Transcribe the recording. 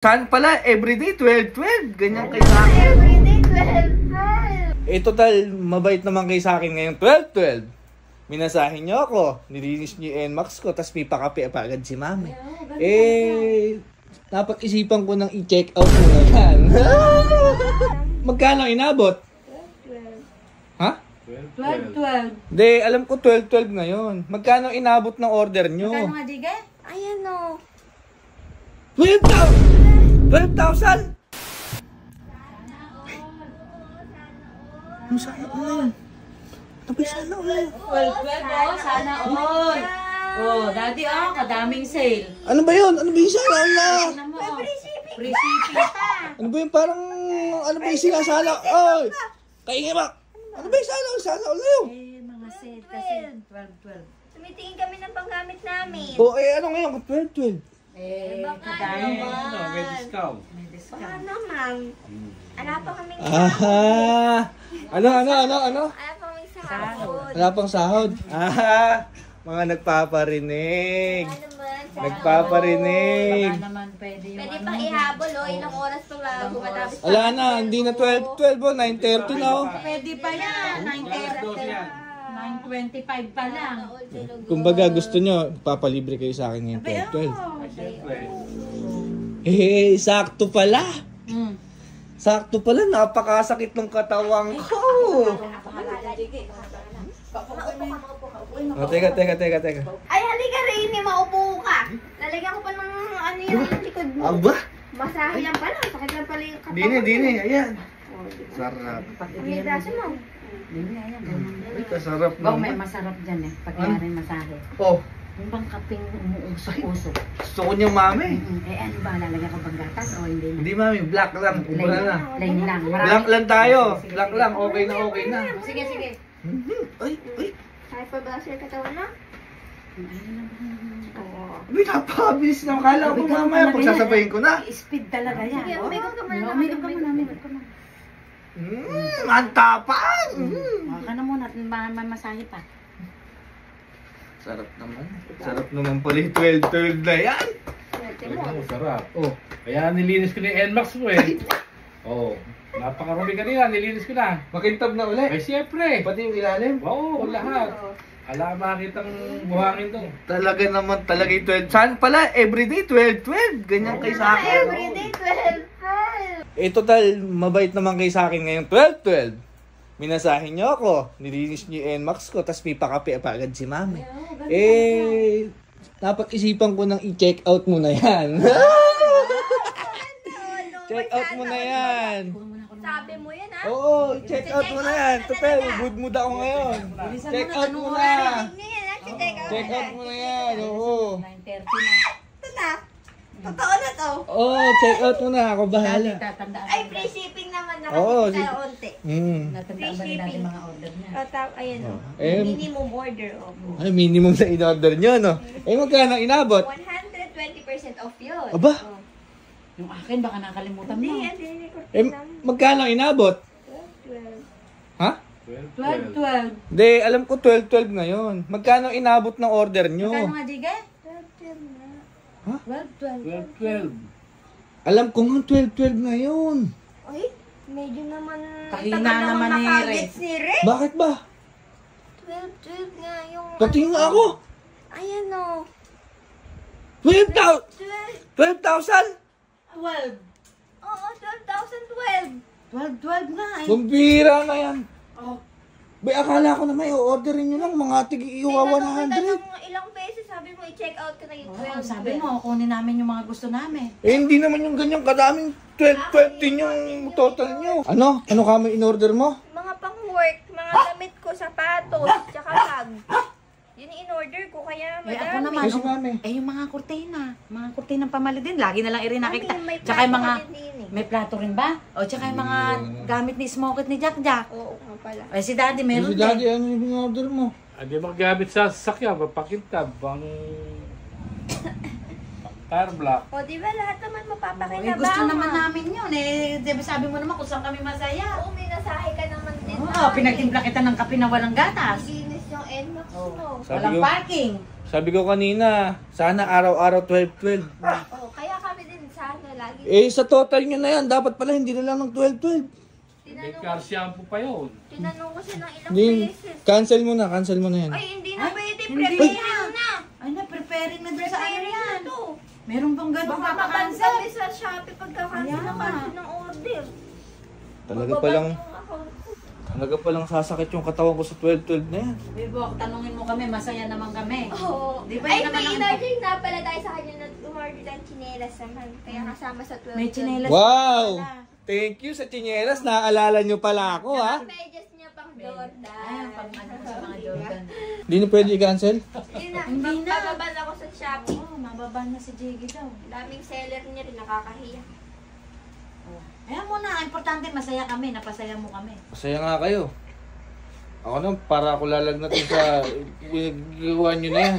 Saan pala? Everyday 12-12. Ganyan kayo sa akin. Everyday 12-12. Eh total, mabait naman kayo sa akin ngayong 12-12. Minasahin niyo ako. Nilinis niyo yung NMAX ko. Tapos may pakape pa agad si mami. Napag-isipan ko nang i-check out mo na yan. Magkano inabot? 12-12. Ha? 12-12. Hindi, alam ko 12-12 ngayon. Magkano inabot ng order nyo? Magkano nga, Diga? Ayan o. 12,000! 12,000! Ano sana all? Ano ba sana all? 12-12, oh, sana all. Oh, daddy, oh, kadaming sale. Ano ba yun? Ano ba yung sana all na? Ano mo, oh. Free shipping pa. Ano ba yung parang... Ano ba yung sinasala? Ay! Kaingin ba? Ano ba yung sana all? Sana all na yun? Eh, mga sale kasi 12-12. Tumitingin kami ng panggamit namin. O ano ngayon? 12-12. Eh, baka kadaming. naman. May discount. May Baka discount. naman. Ala pa kaming Aha! Ano? Ala pa kaming sahod. Wala pang sahod. Mga nagpaparinig. Ano naman? Nagpaparinig. Baka naman pwede yung Pwede pang ihabol o. Ilang oras pa bago matapos. Wala na, hindi na 12 oh, 9:30 na oh. Pwede pa yan. 9:25 pa lang. Kumbaga gusto nyo, papalibre kayo sa akin ngayon Abay, 12. oh. Eh, sakto pala. Mm. Sakto pala, napakasakit ng katawang ko. Oh, teka. Ay, halika rin. Maupo ka. Lalagyan ko pa ng ano yung likod mo. Aba, Masahe lang pala. Sakit lang pala yung katawan. dini, ayan. Sarap. May braso mo. Ay, kasarap Wow, may naman. masarap dyan eh. Pag may masahe. Oh, Yung bang kaping umuusok-usok. gusto ko niyang mami. Eh, ano ba? Lalagyan ko bang gatas o hindi na? Hindi mami, black lang. Ubra na. Plain lang. Black lang tayo. Black lang, okay na. Sige. Ay. Ay, pabasir katawan na. May napakabilis na. Akala ko mamaya pagsasabayin ko na. Speed talaga yan. Sige, umigam ka muna. Umigam ka muna. Ang tapang! Ka na muna. Masahe pa. Sarap naman pala yung 12-12 na yan. Swerte mo. Ano, sarap. Oh, Kaya nilinis ko na yung NMAX mo eh. Oh, napakarami kanina, nilinis ko na. makintab na uli. Ay, siyempre. Pati yung ilalim. Oo, lahat. Ala, makitang buhangin to. Talaga naman talaga yung 12. Saan pala? Everyday 12-12. Ganyan kayo sa akin. Everyday 12-12. Eh total, mabait naman kayo sa akin ngayong 12-12. Minasahin niyo ako. Nilinis niyo yung NMAX ko. Tapos may pakape pa agad si mami. Eh, napag-isipan ko nang i-check out mo na yan. Check out mo na yan. Sabi mo yan, ha? Oo, check out mo na yan. Total, good mood ako ngayon. Check out mo na. Check out mo na yan. Oo. 9:30 na. Ito na. Totoo na to. Oo, check out mo na. Ako bahala. Tatandaan Ay, mo free shipping naman na Oo, kasi sige. sa onte. Natandaan ba nila yung mga order niya? Ayan o. Eh, Minimum order o. ay, minimum na in-order nyo, no? Eh, magkano inabot? 120% off yun. Aba, Yung akin, baka nakalimutan mo. Hindi, record eh, lang. magkano inabot? 12. Ha? 12-12. Hindi, alam ko 12-12 ngayon. Magkano inabot ng order nyo? Magkano nga, Diga? 12 na. 12-12. 12. Alam ko nga 12-12 ngayon. Ay, medyo naman... Kahina tagal naman ni makagets ni Red. Bakit ba? 12 nga yung... Pati nga ako. Ayan o. 12,000? 12,000? 12. Oo, 12,012. 12-12 nga eh. Bumbira na yan. Oh. Bay, akala ko na may orderin nyo lang mga tig-iwa Tinanong 100. ilang beses, sabi mo i-check out ka na yung 12. Oh, sabi mo, kunin namin yung mga gusto namin. Eh, hindi naman yung ganyang kadaming 12 din yung total nyo. Ano? Ano kami in-order mo? Mga pang-work, mga damit ko, sapatos, tsaka bag. Yun in-order ko, kaya Eh, ako madami. naman, Kasi mami. yung mga kurtinang pamali din. Lagi na lang irin nakita. Mami, may Tsaka yung plato mga, ka din din eh. may plato rin ba? O tsaka yung mga gamit ni Smokey ni Jack Jack. Oo nga pala. Ay, si Daddy meron Si Daddy, din. ano yung in-order mo? Hindi magamit sa sasakyan, mapakintab, bang... tire block. O, di ba lahat naman Eh, mapapakinabangan? gusto naman namin yun. Eh, di ba sabi mo naman kung saan kami masaya. Oo, may nasahe ka naman din. Oo, pinagtimpla kita ng kape na walang gatas. Linis yung NMAX mo. Sabi Walang ko- parking. Sabi ko kanina, sana araw-araw 12-12. Oo, kaya kami din sana lagi. Eh, sa total nyo na yan, dapat pala hindi na lang ng 12-12. May car shampoo pa yun. Tinanong ko siya ng ilang Hindi, beses. cancel mo na yan. Ay, hindi na pwede. hindi Preparing na. Ay na, preparing na dun sa ano Preparing na yan. to. Meron pang ganun Baka mabansa papakansel. kami sa Shopee pagka-cancel Kaya na nga. cancel ng order. Talaga Mababan palang, yung account ko. talaga palang sasakit yung katawan ko sa 12-12 na yan. Bibok, tanungin mo kami, masaya naman kami. Oo. Di ba Ay, yun naman may ang- in-order na pala tayo sa kanya na umorder ng chinelas naman. Kaya kasama sa 12. May chinelas. Wow! Thank you sa chinelas. Naaalala nyo pala ako, ha? Medyas niya pang Jordan. Ayan, pag ano mo sa mga Jordan. Hindi na pwede i-cancel? Yun na, Hindi na. magbaban ako sa Shopee. Oo, mababa na si Jiggy daw. Daming seller niya rin, nakakahiya. Ayan mo na, importante masaya kami, napasaya mo kami. Masaya nga kayo. Ako na, para ako lalagnatin sa ginagawa nyo na yan.